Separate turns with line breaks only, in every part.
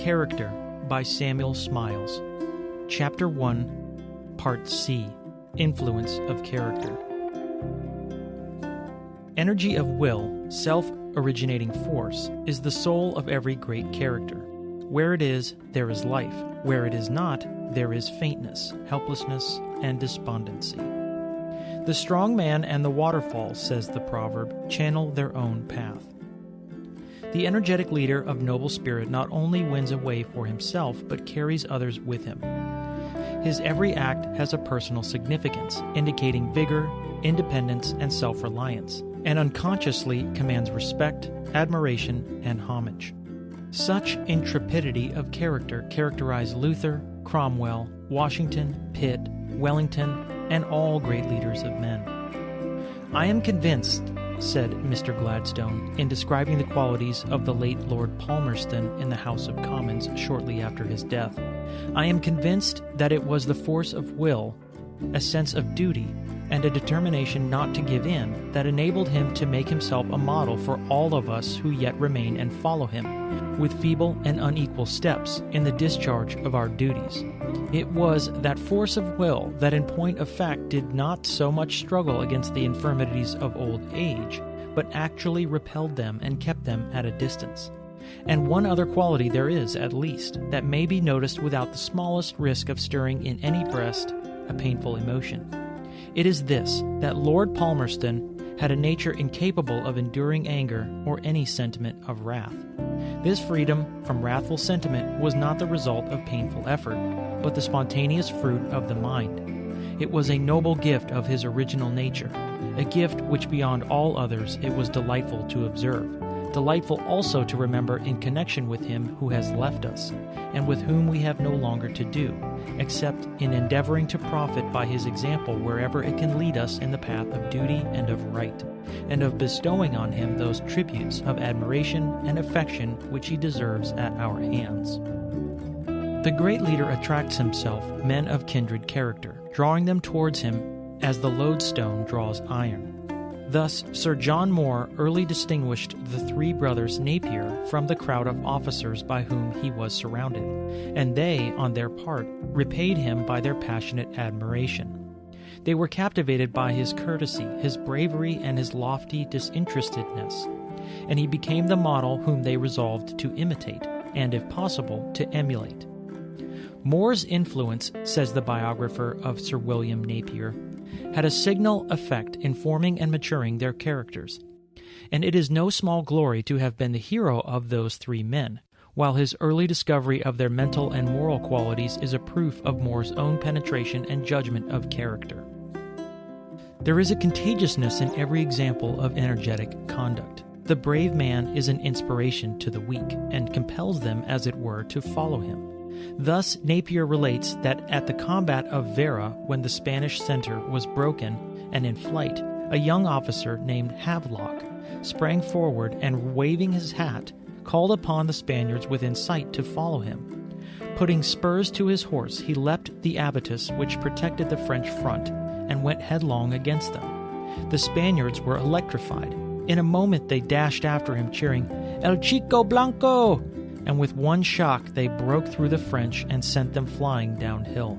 Character by Samuel Smiles. Chapter 1, Part C, Influence of Character. Energy of will, self-originating force, is the soul of every great character. Where it is, there is life. Where it is not, there is faintness, helplessness, and despondency. The strong man and the waterfall, says the proverb, channel their own path. The energetic leader of noble spirit not only wins a way for himself, but carries others with him. His every act has a personal significance, indicating vigor, independence, and self-reliance, and unconsciously commands respect, admiration, and homage. Such intrepidity of character characterized Luther, Cromwell, Washington, Pitt, Wellington, and all great leaders of men. "I am convinced," said Mr. Gladstone, in describing the qualities of the late Lord Palmerston in the House of Commons shortly after his death, "I am convinced that it was the force of will, a sense of duty, and a determination not to give in that enabled him to make himself a model for all of us who yet remain and follow him, with feeble and unequal steps, in the discharge of our duties. It was that force of will that in point of fact did not so much struggle against the infirmities of old age, but actually repelled them and kept them at a distance. And one other quality there is, at least, that may be noticed without the smallest risk of stirring in any breast a painful emotion. It is this, that Lord Palmerston had a nature incapable of enduring anger or any sentiment of wrath. This freedom from wrathful sentiment was not the result of painful effort, but the spontaneous fruit of the mind. It was a noble gift of his original nature, a gift which beyond all others it was delightful to observe, delightful also to remember in connection with him who has left us, and with whom we have no longer to do, except in endeavoring to profit by his example wherever it can lead us in the path of duty and of right, and of bestowing on him those tributes of admiration and affection which he deserves at our hands. The great leader attracts himself men of kindred character, drawing them towards him as the lodestone draws iron. Thus, Sir John Moore early distinguished the three brothers Napier from the crowd of officers by whom he was surrounded, and they, on their part, repaid him by their passionate admiration. They were captivated by his courtesy, his bravery, and his lofty disinterestedness, and he became the model whom they resolved to imitate, and, if possible, to emulate. Moore's influence, says the biographer of Sir William Napier, had a signal effect in forming and maturing their characters, and it is no small glory to have been the hero of those three men, while his early discovery of their mental and moral qualities is a proof of Moore's own penetration and judgment of character. There is a contagiousness in every example of energetic conduct. The brave man is an inspiration to the weak, and compels them, as it were, to follow him. Thus, Napier relates that at the combat of Vera, when the Spanish center was broken and in flight, a young officer named Havelock sprang forward and, waving his hat, called upon the Spaniards within sight to follow him. Putting spurs to his horse, he leapt the abattis which protected the French front and went headlong against them. The Spaniards were electrified. In a moment they dashed after him, cheering, "El Chico Blanco!" and with one shock they broke through the French and sent them flying downhill.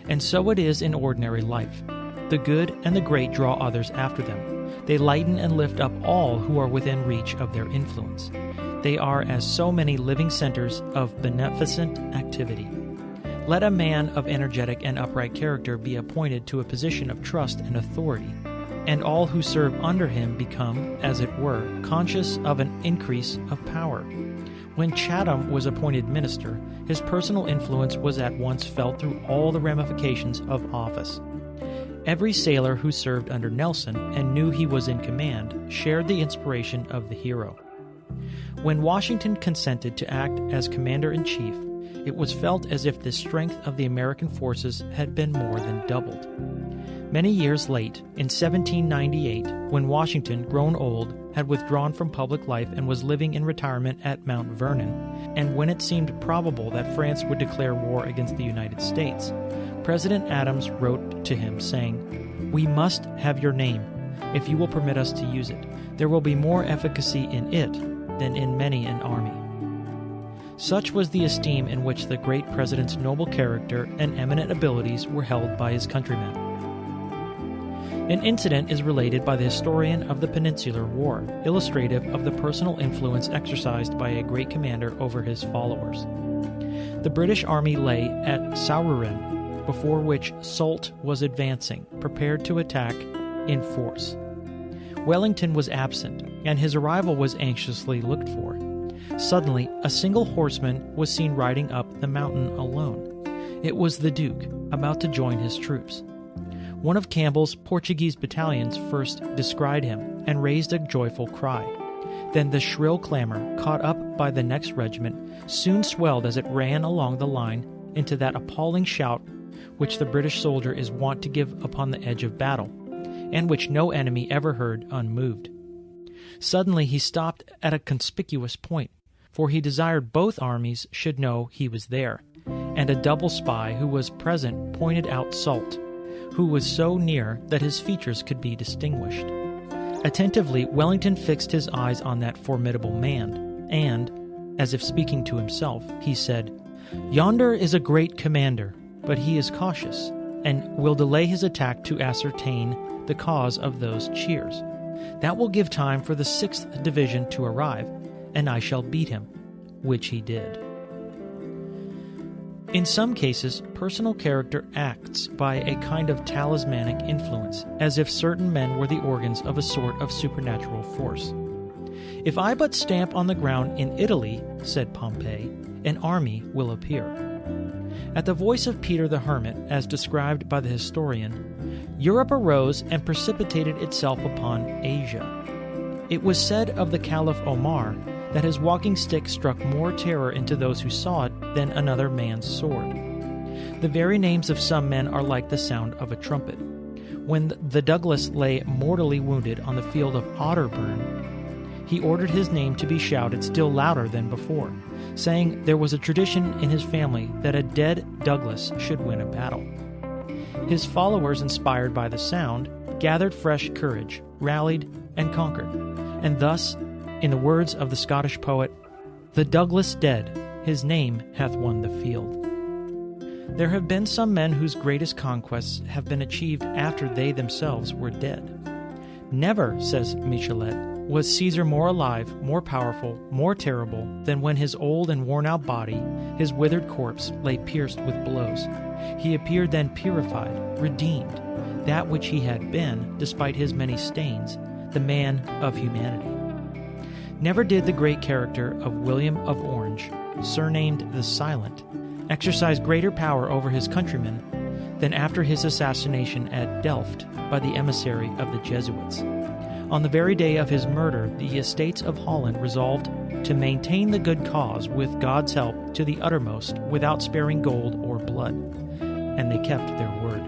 And so it is in ordinary life. The good and the great draw others after them. They lighten and lift up all who are within reach of their influence. They are as so many living centers of beneficent activity. Let a man of energetic and upright character be appointed to a position of trust and authority, and all who serve under him become, as it were, conscious of an increase of power. When Chatham was appointed minister, his personal influence was at once felt through all the ramifications of office. Every sailor who served under Nelson and knew he was in command shared the inspiration of the hero. When Washington consented to act as commander-in-chief, it was felt as if the strength of the American forces had been more than doubled. Many years late, in 1798, when Washington, grown old, had withdrawn from public life and was living in retirement at Mount Vernon, and when it seemed probable that France would declare war against the United States, President Adams wrote to him saying, "We must have your name, if you will permit us to use it. There will be more efficacy in it than in many an army." Such was the esteem in which the great president's noble character and eminent abilities were held by his countrymen. An incident is related by the historian of the Peninsular War, illustrative of the personal influence exercised by a great commander over his followers. The British army lay at Saururen, before which Soult was advancing, prepared to attack in force. Wellington was absent, and his arrival was anxiously looked for. Suddenly, a single horseman was seen riding up the mountain alone. It was the Duke, about to join his troops. One of Campbell's Portuguese battalions first descried him and raised a joyful cry. Then the shrill clamor, caught up by the next regiment, soon swelled as it ran along the line into that appalling shout which the British soldier is wont to give upon the edge of battle, and which no enemy ever heard unmoved. Suddenly he stopped at a conspicuous point, for he desired both armies should know he was there, and a double spy who was present pointed out Soult, who was so near that his features could be distinguished. Attentively, Wellington fixed his eyes on that formidable man, and, as if speaking to himself, he said, "Yonder is a great commander, but he is cautious, and will delay his attack to ascertain the cause of those cheers. That will give time for the 6th Division to arrive, and I shall beat him," which he did. In some cases, personal character acts by a kind of talismanic influence, as if certain men were the organs of a sort of supernatural force. "If I but stamp on the ground in Italy," said Pompey, "an army will appear." At the voice of Peter the Hermit, as described by the historian, Europe arose and precipitated itself upon Asia. It was said of the Caliph Omar that his walking stick struck more terror into those who saw it than another man's sword. The very names of some men are like the sound of a trumpet. When the Douglas lay mortally wounded on the field of Otterburn, he ordered his name to be shouted still louder than before, saying there was a tradition in his family that a dead Douglas should win a battle. His followers, inspired by the sound, gathered fresh courage, rallied, and conquered. And thus, in the words of the Scottish poet, "The Douglas dead, his name hath won the field." There have been some men whose greatest conquests have been achieved after they themselves were dead. Never, says Michelet, was Caesar more alive, more powerful, more terrible than when his old and worn-out body, his withered corpse, lay pierced with blows. He appeared then purified, redeemed, that which he had been, despite his many stains, the man of humanity. Never did the great character of William of Orange, surnamed the Silent, exercise greater power over his countrymen than after his assassination at Delft by the emissary of the Jesuits. On the very day of his murder, the estates of Holland resolved to maintain the good cause with God's help to the uttermost without sparing gold or blood, and they kept their word.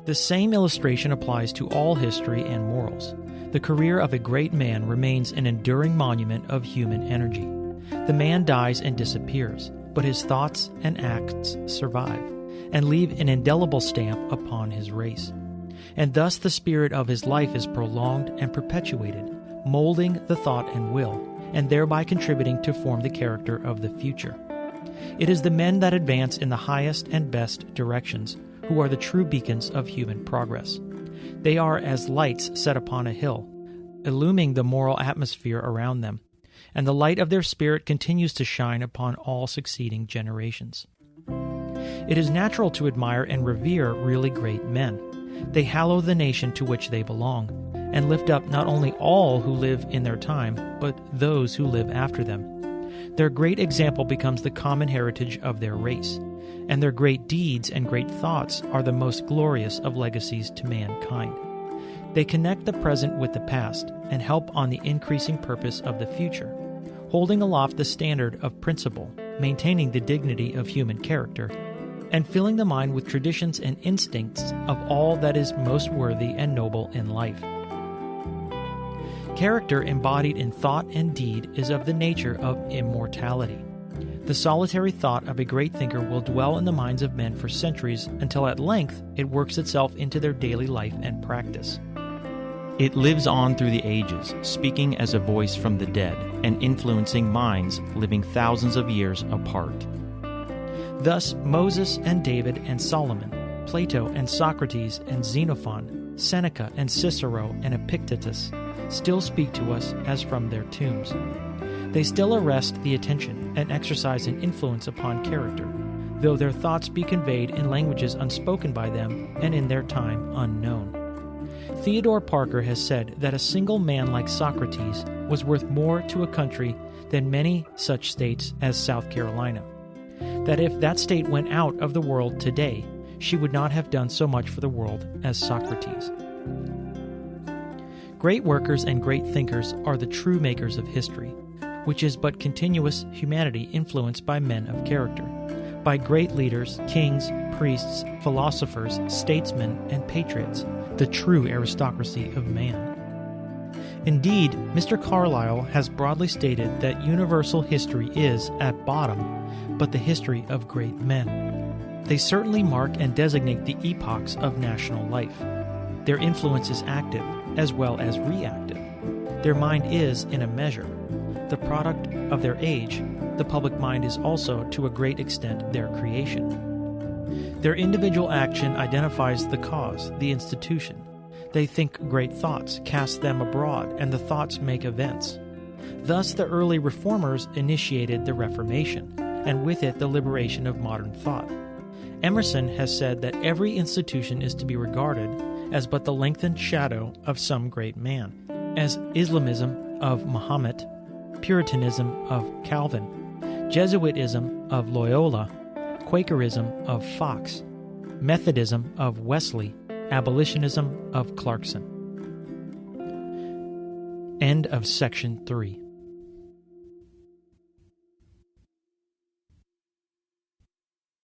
The same illustration applies to all history and morals. The career of a great man remains an enduring monument of human energy. The man dies and disappears, but his thoughts and acts survive, and leave an indelible stamp upon his race. And thus the spirit of his life is prolonged and perpetuated, molding the thought and will, and thereby contributing to form the character of the future. It is the men that advance in the highest and best directions who are the true beacons of human progress. They are as lights set upon a hill, illuming the moral atmosphere around them, and the light of their spirit continues to shine upon all succeeding generations. It is natural to admire and revere really great men. They hallow the nation to which they belong, and lift up not only all who live in their time, but those who live after them. Their great example becomes the common heritage of their race, and their great deeds and great thoughts are the most glorious of legacies to mankind. They connect the present with the past and help on the increasing purpose of the future, holding aloft the standard of principle, maintaining the dignity of human character, and filling the mind with traditions and instincts of all that is most worthy and noble in life. Character embodied in thought and deed is of the nature of immortality. The solitary thought of a great thinker will dwell in the minds of men for centuries until at length it works itself into their daily life and practice. It lives on through the ages, speaking as a voice from the dead and influencing minds living thousands of years apart. Thus, Moses and David and Solomon, Plato and Socrates and Xenophon, Seneca and Cicero and Epictetus still speak to us as from their tombs. They still arrest the attention and exercise an influence upon character, though their thoughts be conveyed in languages unspoken by them and in their time unknown. Theodore Parker has said that a single man like Socrates was worth more to a country than many such states as South Carolina. That if that state went out of the world today, she would not have done so much for the world as Socrates. Great workers and great thinkers are the true makers of history, which is but continuous humanity influenced by men of character, by great leaders, kings, priests, philosophers, statesmen, and patriots, the true aristocracy of man. Indeed, Mr. Carlyle has broadly stated that universal history is, at bottom, but the history of great men. They certainly mark and designate the epochs of national life. Their influence is active as well as reactive. Their mind is, in a measure, the product of their age. The public mind is also, to a great extent, their creation. Their individual action identifies the cause, the institution. They think great thoughts, cast them abroad, and the thoughts make events. Thus, the early reformers initiated the Reformation, and with it the liberation of modern thought. Emerson has said that every institution is to be regarded as but the lengthened shadow of some great man, as Islamism of Muhammad, Puritanism of Calvin, Jesuitism of Loyola, Quakerism of Fox, Methodism of Wesley, Abolitionism of Clarkson. End of section 3.